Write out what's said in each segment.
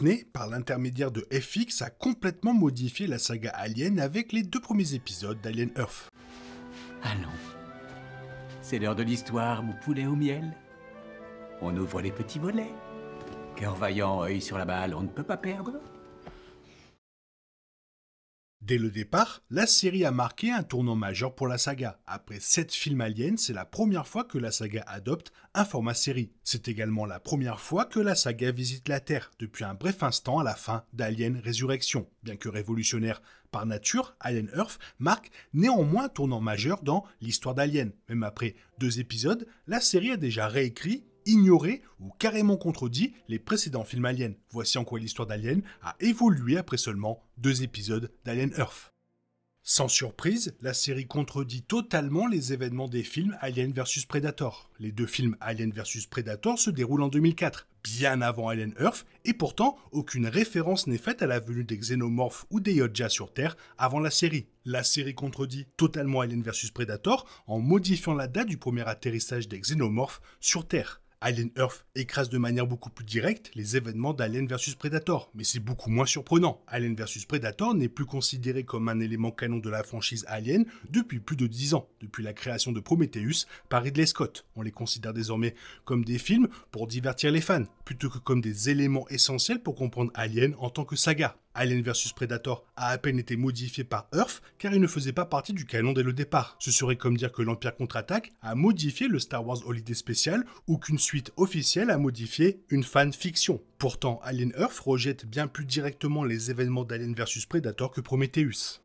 Disney, par l'intermédiaire de FX, a complètement modifié la saga Alien avec les 2 premiers épisodes d'Alien Earth. Allons. C'est l'heure de l'histoire, mon poulet au miel. On ouvre les petits volets. Cœur vaillant, œil sur la balle, on ne peut pas perdre. Dès le départ, la série a marqué un tournant majeur pour la saga. Après 7 films Alien, c'est la première fois que la saga adopte un format série. C'est également la première fois que la saga visite la Terre, depuis un bref instant à la fin d'Alien Résurrection. Bien que révolutionnaire par nature, Alien Earth marque néanmoins un tournant majeur dans l'histoire d'Alien. Même après 2 épisodes, la série a déjà réécrit, ignoré ou carrément contredit les précédents films Alien. Voici en quoi l'histoire d'Alien a évolué après seulement 2 épisodes d'Alien Earth. Sans surprise, la série contredit totalement les événements des films Alien vs Predator. Les 2 films Alien vs Predator se déroulent en 2004, bien avant Alien Earth, et pourtant aucune référence n'est faite à la venue des xénomorphes ou des Yodja sur Terre avant la série. La série contredit totalement Alien vs Predator en modifiant la date du premier atterrissage des xénomorphes sur Terre. Alien Earth écrase de manière beaucoup plus directe les événements d'Alien vs Predator, mais c'est beaucoup moins surprenant. Alien vs Predator n'est plus considéré comme un élément canon de la franchise Alien depuis plus de 10 ans, depuis la création de Prometheus par Ridley Scott. On les considère désormais comme des films pour divertir les fans, plutôt que comme des éléments essentiels pour comprendre Alien en tant que saga. Alien vs Predator a à peine été modifié par Earth car il ne faisait pas partie du canon dès le départ. Ce serait comme dire que l'Empire contre-attaque a modifié le Star Wars Holiday Special ou qu'une suite officielle a modifié une fan-fiction. Pourtant, Alien Earth rejette bien plus directement les événements d'Alien vs Predator que Prometheus.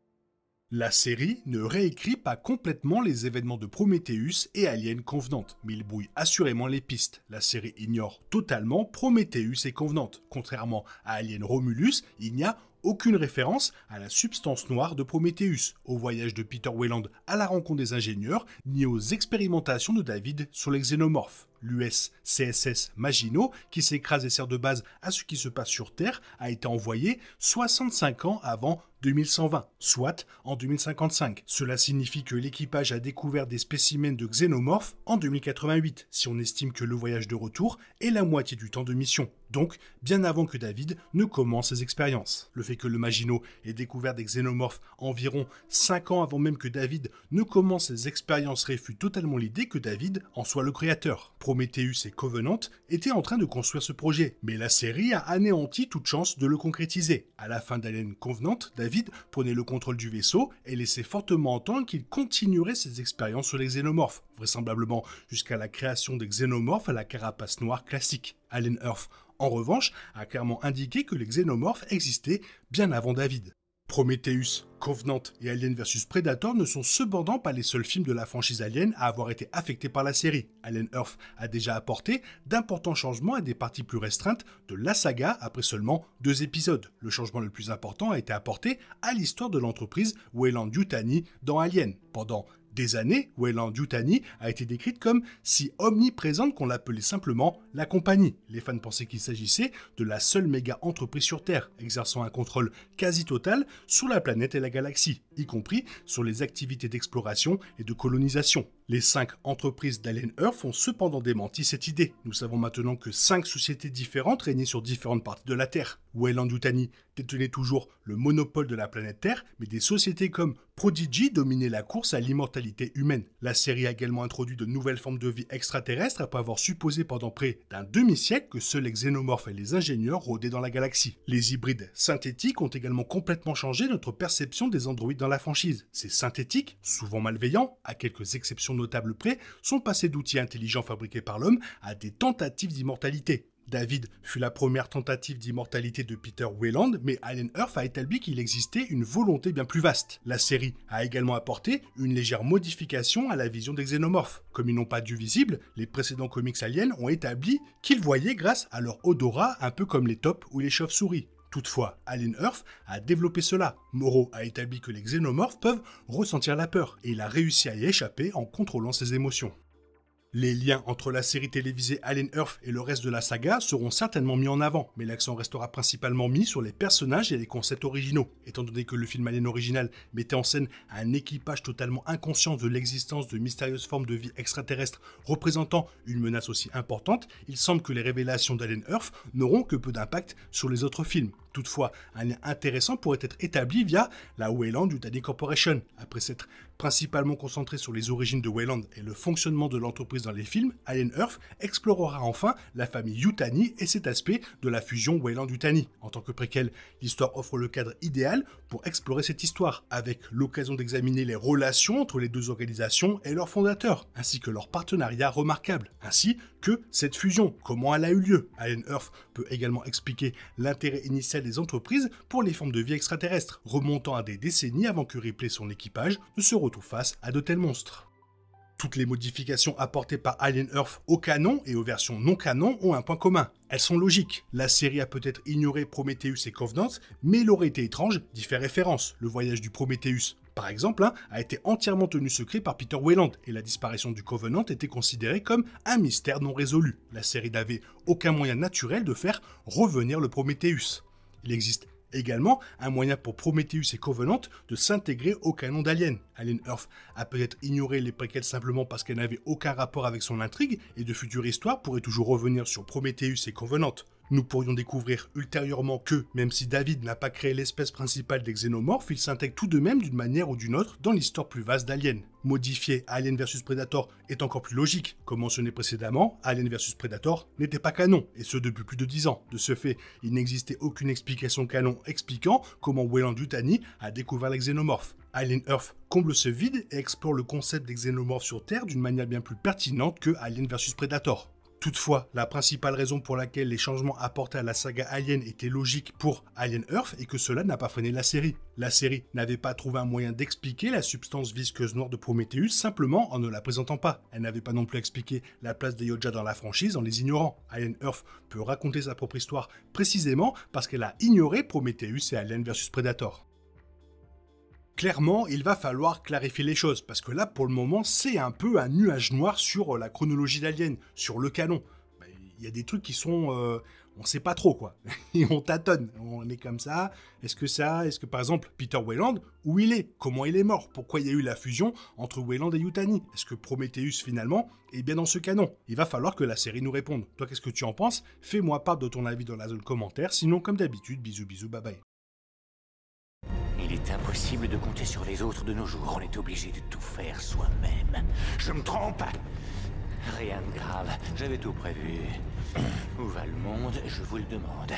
La série ne réécrit pas complètement les événements de Prometheus et Alien Covenant, mais il brouille assurément les pistes. La série ignore totalement Prometheus et Covenant. Contrairement à Alien Romulus, il n'y a aucune référence à la substance noire de Prometheus, au voyage de Peter Weyland à la rencontre des ingénieurs, ni aux expérimentations de David sur les xénomorphes. L'USCSS Maginot, qui s'écrase et sert de base à ce qui se passe sur Terre, a été envoyé 65 ans avant 2120, soit en 2055. Cela signifie que l'équipage a découvert des spécimens de xénomorphes en 2088, si on estime que le voyage de retour est la moitié du temps de mission. Donc, bien avant que David ne commence ses expériences. Le fait que le Maginot ait découvert des xénomorphes environ 5 ans avant même que David ne commence ses expériences réfute totalement l'idée que David en soit le créateur. Prometheus et Covenant étaient en train de construire ce projet, mais la série a anéanti toute chance de le concrétiser. À la fin d'Alien Covenant, David prenait le contrôle du vaisseau et laissait fortement entendre qu'il continuerait ses expériences sur les xénomorphes, vraisemblablement jusqu'à la création des xénomorphes à la carapace noire classique. Alien Earth, en revanche, a clairement indiqué que les xénomorphes existaient bien avant David. Prometheus, Covenant et Alien vs Predator ne sont cependant pas les seuls films de la franchise Alien à avoir été affectés par la série. Alien Earth a déjà apporté d'importants changements à des parties plus restreintes de la saga après seulement 2 épisodes. Le changement le plus important a été apporté à l'histoire de l'entreprise Weyland-Yutani dans Alien. Pendant des années, Weyland-Yutani a été décrite comme si omniprésente qu'on l'appelait simplement la compagnie. Les fans pensaient qu'il s'agissait de la seule méga entreprise sur Terre, exerçant un contrôle quasi total sur la planète et la galaxie, y compris sur les activités d'exploration et de colonisation. Les 5 entreprises d'Alien Earth ont cependant démenti cette idée. Nous savons maintenant que 5 sociétés différentes régnaient sur différentes parties de la Terre. Weyland-Yutani détenait toujours le monopole de la planète Terre, mais des sociétés comme Prodigy dominaient la course à l'immortalité humaine. La série a également introduit de nouvelles formes de vie extraterrestres après avoir supposé pendant près d'un demi-siècle que seuls les xénomorphes et les ingénieurs rôdaient dans la galaxie. Les hybrides synthétiques ont également complètement changé notre perception des androïdes dans la franchise. Ces synthétiques, souvent malveillants, à quelques exceptions notables près, sont passés d'outils intelligents fabriqués par l'homme à des tentatives d'immortalité. David fut la première tentative d'immortalité de Peter Weyland, mais Alien Earth a établi qu'il existait une volonté bien plus vaste. La série a également apporté une légère modification à la vision des xénomorphes. Comme ils n'ont pas d'yeux visibles, les précédents comics aliens ont établi qu'ils voyaient grâce à leur odorat, un peu comme les taupes ou les chauves-souris. Toutefois, Alien Earth a développé cela. Moreau a établi que les xénomorphes peuvent ressentir la peur, et il a réussi à y échapper en contrôlant ses émotions. Les liens entre la série télévisée Alien Earth et le reste de la saga seront certainement mis en avant, mais l'accent restera principalement mis sur les personnages et les concepts originaux, étant donné que le film Alien original mettait en scène un équipage totalement inconscient de l'existence de mystérieuses formes de vie extraterrestres représentant une menace aussi importante. Il semble que les révélations d'Alien Earth n'auront que peu d'impact sur les autres films. Toutefois, un lien intéressant pourrait être établi via la Weyland Yutani Corporation. Après s'être principalement concentré sur les origines de Weyland et le fonctionnement de l'entreprise dans les films, Alien Earth explorera enfin la famille Yutani et cet aspect de la fusion Weyland-Yutani. En tant que préquel, l'histoire offre le cadre idéal pour explorer cette histoire, avec l'occasion d'examiner les relations entre les deux organisations et leurs fondateurs, ainsi que leur partenariat remarquable, ainsi que cette fusion, comment elle a eu lieu. Alien Earth peut également expliquer l'intérêt initial des entreprises pour les formes de vie extraterrestres, remontant à des décennies avant que Ripley et son équipage ne se retrouvent face à de tels monstres. Toutes les modifications apportées par Alien Earth au canon et aux versions non canon ont un point commun. Elles sont logiques. La série a peut-être ignoré Prometheus et Covenant, mais il aurait été étrange d'y faire référence. Le voyage du Prometheus, par exemple, a été entièrement tenu secret par Peter Weyland, et la disparition du Covenant était considérée comme un mystère non résolu. La série n'avait aucun moyen naturel de faire revenir le Prometheus. Il existe également un moyen pour Prometheus et Covenant de s'intégrer au canon d'Alien. Alien Earth a peut-être ignoré les préquels simplement parce qu'elles n'avaient aucun rapport avec son intrigue, et de futures histoires pourraient toujours revenir sur Prometheus et Covenant. Nous pourrions découvrir ultérieurement que, même si David n'a pas créé l'espèce principale des xénomorphes, il s'intègre tout de même d'une manière ou d'une autre dans l'histoire plus vaste d'Alien. Modifier Alien vs Predator est encore plus logique. Comme mentionné précédemment, Alien vs Predator n'était pas canon, et ce depuis plus de 10 ans. De ce fait, il n'existait aucune explication canon expliquant comment Weyland-Yutani a découvert les xénomorphes. Alien Earth comble ce vide et explore le concept des xénomorphes sur Terre d'une manière bien plus pertinente que Alien vs Predator. Toutefois, la principale raison pour laquelle les changements apportés à la saga Alien étaient logiques pour Alien Earth est que cela n'a pas freiné la série. La série n'avait pas trouvé un moyen d'expliquer la substance visqueuse noire de Prometheus simplement en ne la présentant pas. Elle n'avait pas non plus expliqué la place des Yoja dans la franchise en les ignorant. Alien Earth peut raconter sa propre histoire précisément parce qu'elle a ignoré Prometheus et Alien vs Predator. Clairement, il va falloir clarifier les choses, parce que là, pour le moment, c'est un peu un nuage noir sur la chronologie d'Alien, sur le canon. Il y a des trucs qui sont... on sait pas trop, quoi. Et on tâtonne. On est comme ça. Est-ce que par exemple, Peter Weyland, où il est? Comment il est mort? Pourquoi il y a eu la fusion entre Weyland et Yutani? Est-ce que Prometheus, finalement, est bien dans ce canon? Il va falloir que la série nous réponde. Toi, qu'est-ce que tu en penses? Fais-moi part de ton avis dans la zone commentaire. Sinon, comme d'habitude, bisous, bisous, bye bye. Il est impossible de compter sur les autres de nos jours, on est obligé de tout faire soi-même. Je me trompe? Rien de grave, j'avais tout prévu. Où va le monde, je vous le demande.